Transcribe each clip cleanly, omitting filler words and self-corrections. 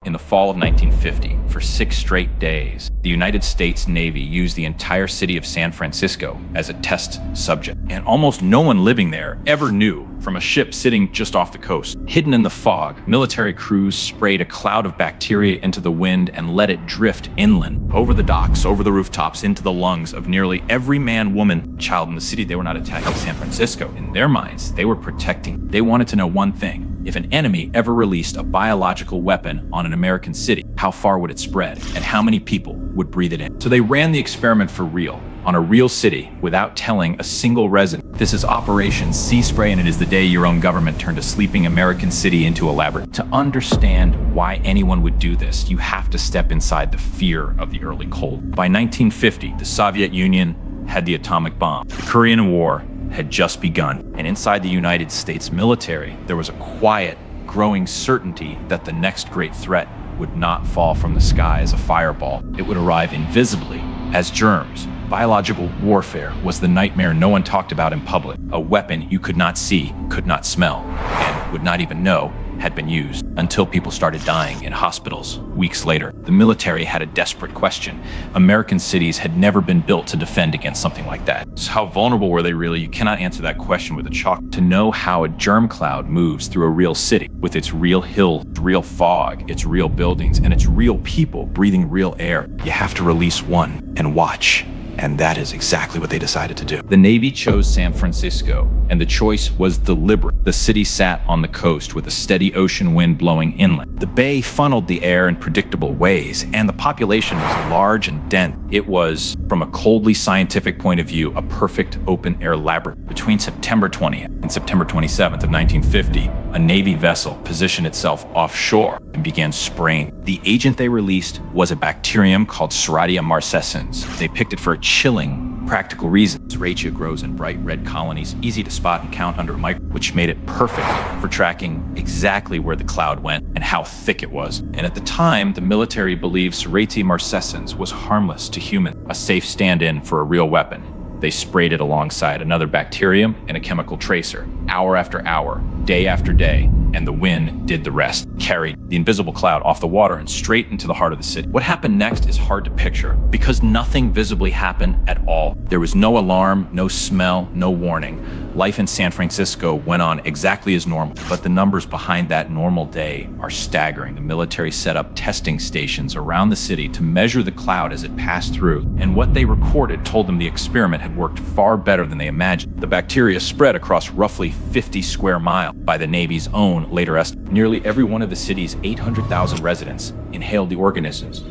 In the fall of 1950, for 6 straight days, the United States Navy used the entire city of San Francisco as a test subject. And almost no one living there ever knew from a ship sitting just off the coast. Hidden in the fog, military crews sprayed a cloud of bacteria into the wind and let it drift inland, over the docks, over the rooftops, into the lungs of nearly every man, woman, child in the city. They were not attacking San Francisco. In their minds, they were protecting. They wanted to know one thing. If an enemy ever released a biological weapon on an American city, how far would it spread and how many people would breathe it in? So they ran the experiment for real, on a real city, without telling a single resident. This is Operation Sea Spray, and it is the day your own government turned a sleeping American city into a laboratory. To understand why anyone would do this, you have to step inside the fear of the early Cold. By 1950, the Soviet Union had the atomic bomb. The Korean War had just begun, and inside the United States military, there was a quiet, growing certainty that the next great threat would not fall from the sky as a fireball. It would arrive invisibly as germs. Biological warfare was the nightmare no one talked about in public. A weapon you could not see, could not smell, and would not even know had been used, until people started dying in hospitals weeks later. The military had a desperate question. American cities had never been built to defend against something like that. So how vulnerable were they really? You cannot answer that question with a chalk. To know how a germ cloud moves through a real city, with its real hills, real fog, its real buildings, and its real people breathing real air, you have to release one and watch. And that is exactly what they decided to do. The Navy chose San Francisco, and the choice was deliberate. The city sat on the coast with a steady ocean wind blowing inland. The bay funneled the air in predictable ways, and the population was large and dense. It was, from a coldly scientific point of view, a perfect open-air laboratory. Between September 20th and September 27th of 1950, a Navy vessel positioned itself offshore and began spraying. The agent they released was a bacterium called Serratia marcescens. They picked it for a chilling, practical reason. Serratia grows in bright red colonies, easy to spot and count under a microscope, which made it perfect for tracking exactly where the cloud went and how thick it was. And at the time, the military believed Serratia marcescens was harmless to humans, a safe stand-in for a real weapon. They sprayed it alongside another bacterium and a chemical tracer, hour after hour, day after day, and the wind did the rest, carried the invisible cloud off the water and straight into the heart of the city. What happened next is hard to picture, because nothing visibly happened at all. There was no alarm, no smell, no warning. Life in San Francisco went on exactly as normal, but the numbers behind that normal day are staggering. The military set up testing stations around the city to measure the cloud as it passed through, and what they recorded told them the experiment had worked far better than they imagined. The bacteria spread across roughly 50 square miles by the Navy's own later estimate. Nearly every one of the city's 800,000 residents inhaled the organisms,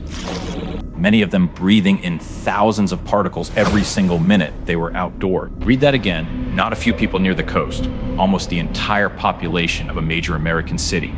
many of them breathing in thousands of particles every single minute they were outdoors. Read that again. Not a few people near the coast, almost the entire population of a major American city,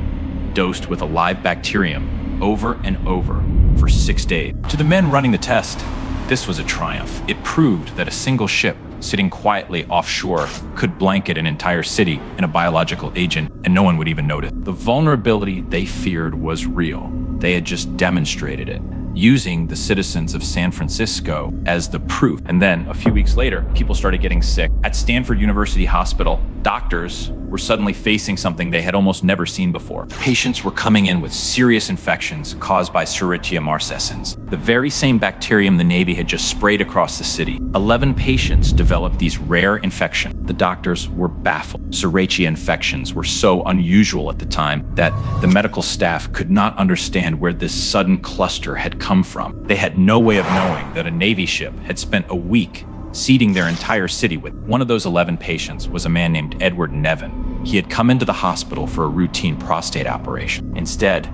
dosed with a live bacterium over and over for 6 days. To the men running the test, this was a triumph. It proved that a single ship sitting quietly offshore could blanket an entire city in a biological agent and no one would even notice. The vulnerability they feared was real. They had just demonstrated it, using the citizens of San Francisco as the proof. And then a few weeks later, people started getting sick. At Stanford University Hospital, doctors were suddenly facing something they had almost never seen before. Patients were coming in with serious infections caused by Serratia marcescens, the very same bacterium the Navy had just sprayed across the city. 11 patients developed these rare infections. The doctors were baffled. Serratia infections were so unusual at the time that the medical staff could not understand where this sudden cluster had come from. They had no way of knowing that a Navy ship had spent a week seeding their entire city with. One of those 11 patients was a man named Nevin. He had come into the hospital for a routine prostate operation. Instead,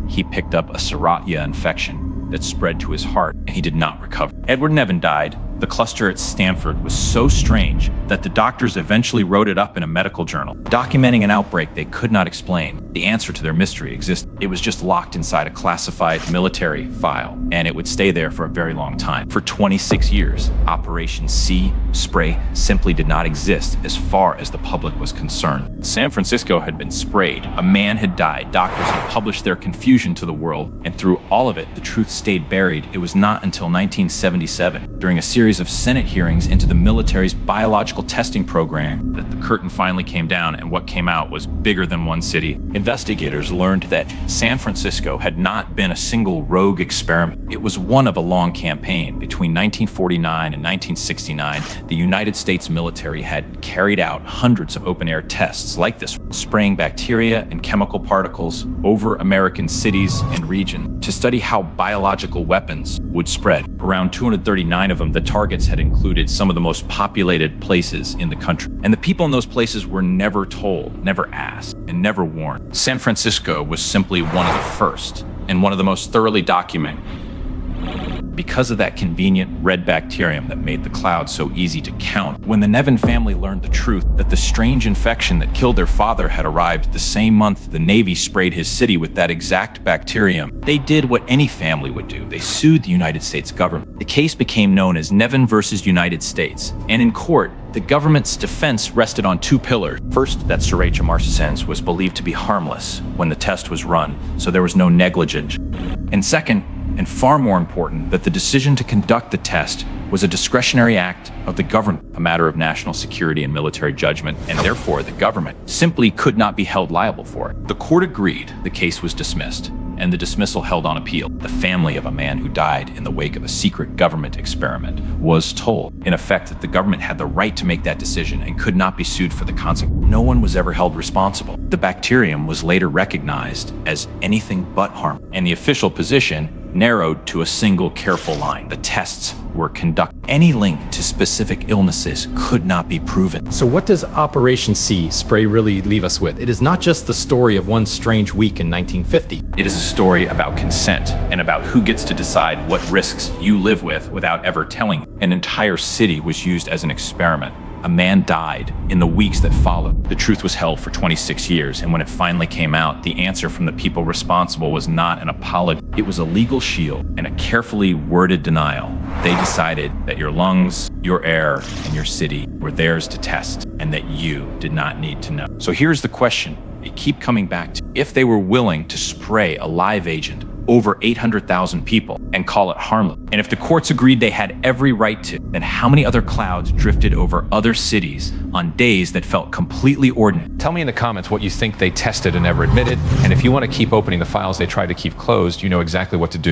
he picked up a Serratia infection that spread to his heart, and he did not recover. Nevin died. The cluster at Stanford was so strange that the doctors eventually wrote it up in a medical journal, documenting an outbreak they could not explain. The answer to their mystery existed. It was just locked inside a classified military file, and it would stay there for a very long time. For 26 years, Operation Sea Spray simply did not exist as far as the public was concerned. San Francisco had been sprayed. A man had died. Doctors had published their confusion to the world, and through all of it, the truth stayed buried. It was not until 1977, during a series of Senate hearings into the military's biological testing program, that the curtain finally came down, and what came out was bigger than one city. Investigators investigators learned that San Francisco had not been a single rogue experiment. It was one of a long campaign. Between 1949 and 1969, the United States military had carried out hundreds of open-air tests like this, spraying bacteria and chemical particles over American cities and regions to study how biological weapons would spread. Around 239 of them, the targets had included some of the most populated places in the country. And the people in those places were never told, never asked, and never warned. San Francisco was simply one of the first and one of the most thoroughly documented because of that convenient red bacterium that made the cloud so easy to count. When the Nevin family learned the truth that the strange infection that killed their father had arrived the same month the Navy sprayed his city with that exact bacterium, they did what any family would do. They sued the United States government. The case became known as Nevin versus United States, and in court, the government's defense rested on two pillars. First, that Serratia marcescens was believed to be harmless when the test was run, so there was no negligence. And second, and far more important, that the decision to conduct the test was a discretionary act of the government, a matter of national security and military judgment, and therefore the government simply could not be held liable for it. The court agreed, the case was dismissed, and the dismissal held on appeal. The family of a man who died in the wake of a secret government experiment was told, in effect, that the government had the right to make that decision and could not be sued for the consequence. No one was ever held responsible. The bacterium was later recognized as anything but harmful, and the official position narrowed to a single careful line. The tests were conducted. Any link to specific illnesses could not be proven. So what does Operation Sea Spray really leave us with? It is not just the story of one strange week in 1950. It is a story about consent and about who gets to decide what risks you live with without ever telling. An entire city was used as an experiment. A man died in the weeks that followed. The truth was held for 26 years, and when it finally came out, the answer from the people responsible was not an apology. It was a legal shield and a carefully worded denial. They decided that your lungs, your air, and your city were theirs to test, and that you did not need to know. So here's the question they keep coming back to. If they were willing to spray a live agent over 800,000 people and call it harmless, and if the courts agreed they had every right to, then how many other clouds drifted over other cities on days that felt completely ordinary? Tell me in the comments what you think they tested and never admitted, and if you want to keep opening the files they tried to keep closed, you know exactly what to do.